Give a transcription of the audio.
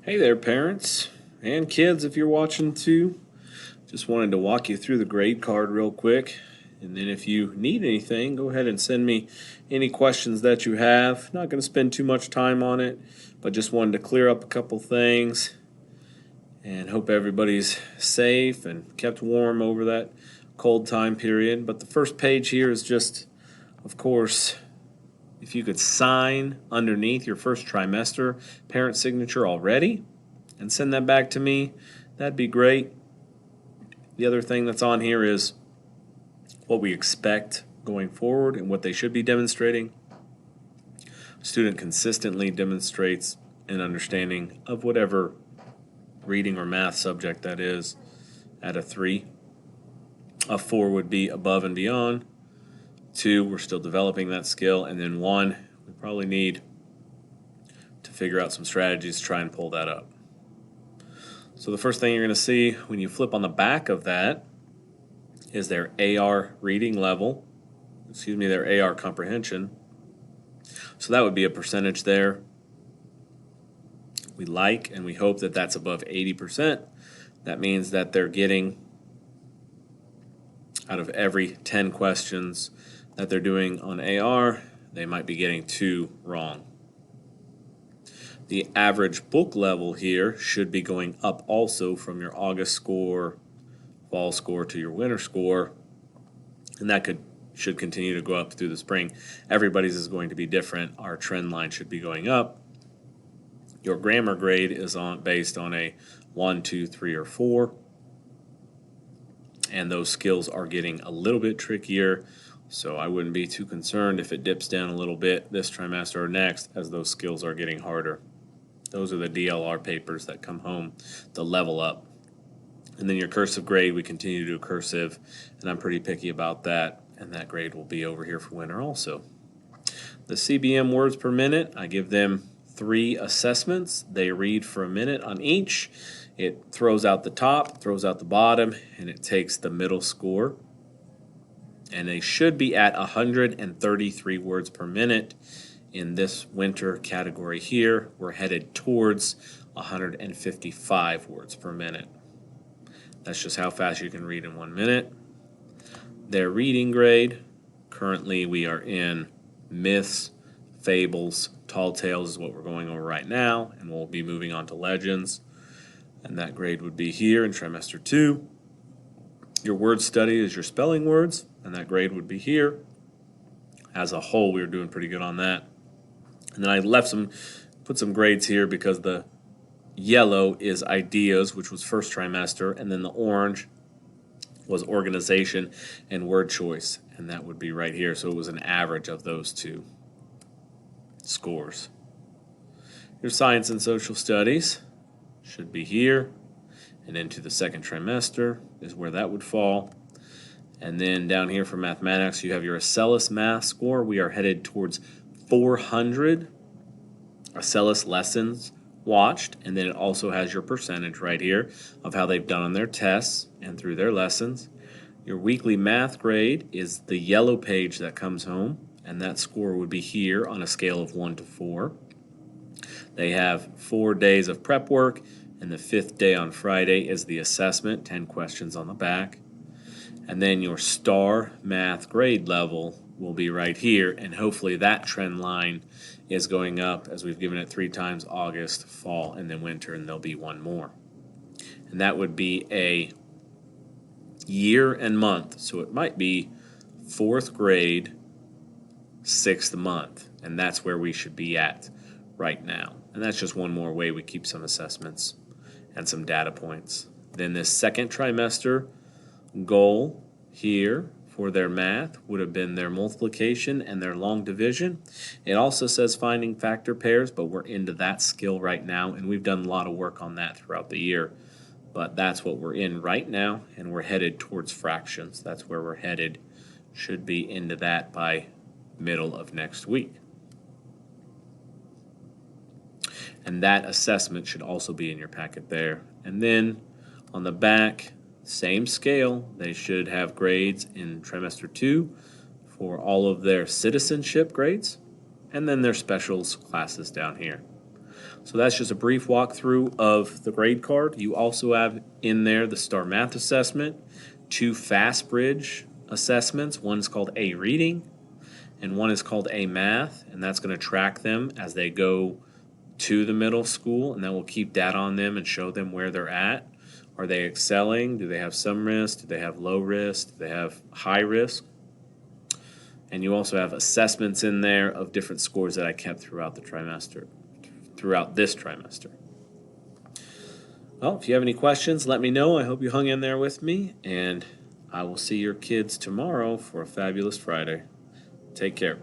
Hey there, parents and kids, if you're watching too. Just wanted to walk you through the grade card real quick. And then if you need anything, go ahead and send me any questions that you have. Not going to spend too much time on it, but just wanted to clear up a couple things. And hope everybody's safe and kept warm over that cold time period. But the first page here is just, of course, if you could sign underneath your first trimester parent signature already and send that back to me, that'd be great. The other thing that's on here is what we expect going forward and what they should be demonstrating. Student consistently demonstrates an understanding of whatever reading or math subject that is at a 3. A 4 would be above and beyond. 2, we're still developing that skill. And then 1, we probably need to figure out some strategies to try and pull that up. So the first thing you're going to see when you flip on the back of that is their AR reading level, their AR comprehension. So that would be a percentage there. We like and we hope that that's above 80%. That means that they're getting, out of every 10 questions that they're doing on AR, they might be getting 2 wrong. The average book level here should be going up also from your August score, fall score to your winter score, and that should continue to go up through the spring. Everybody's is going to be different. Our trend line should be going up. Your grammar grade is based on a 1, 2, 3, or 4, and those skills are getting a little bit trickier, so I wouldn't be too concerned if it dips down a little bit this trimester or next as those skills are getting harder. Those are the DLR papers that come home, the level up. And then your cursive grade, we continue to do cursive, and I'm pretty picky about that, and that grade will be over here for winter also. The CBM words per minute, I give them 3 assessments. They read for a minute on each. It throws out the top, throws out the bottom, and it takes the middle score. And they should be at 133 words per minute. In this winter category here, we're headed towards 155 words per minute. That's just how fast you can read in 1 minute. Their reading grade, currently we are in myths, fables, tall tales is what we're going over right now, and we'll be moving on to legends. And that grade would be here in trimester 2. Your word study is your spelling words, and that grade would be here. As a whole, we were doing pretty good on that. And then I put some grades here because the yellow is ideas, which was first trimester, and then the orange was organization and word choice, and that would be right here. So it was an average of those 2 scores. Your science and social studies should be here, and into the second trimester is where that would fall. And then down here for mathematics, you have your Acellus math score. We are headed towards 400 Acellus lessons watched, and then it also has your percentage right here of how they've done on their tests and through their lessons. Your weekly math grade is the yellow page that comes home, and that score would be here on a scale of 1 to 4. They have 4 days of prep work, and the 5th day on Friday is the assessment, 10 questions on the back. And then your star math grade level will be right here, and hopefully that trend line is going up as we've given it 3 times: August, fall, and then winter, and there'll be 1 more. And that would be a year and month, so it might be 4th grade, 6th month, and that's where we should be at right now. And that's just one more way we keep some assessments and some data points. Then this second trimester goal here for their math would have been their multiplication and their long division. It also says finding factor pairs, but we're into that skill right now, and we've done a lot of work on that throughout the year. But that's what we're in right now, and we're headed towards fractions. That's where we're headed. Should be into that by middle of next week. And that assessment should also be in your packet there. And then on the back, same scale, they should have grades in trimester 2 for all of their citizenship grades, and then their specials classes down here. So that's just a brief walkthrough of the grade card. You also have in there the STAR Math assessment, 2 FastBridge assessments. One is called A Reading and one is called A Math, and that's going to track them as they go to the middle school, and then we'll keep data on them and show them where they're at. Are they excelling? Do they have some risk? Do they have low risk? Do they have high risk? And you also have assessments in there of different scores that I kept throughout this trimester. Well, if you have any questions, let me know. I hope you hung in there with me, and I will see your kids tomorrow for a fabulous Friday. Take care.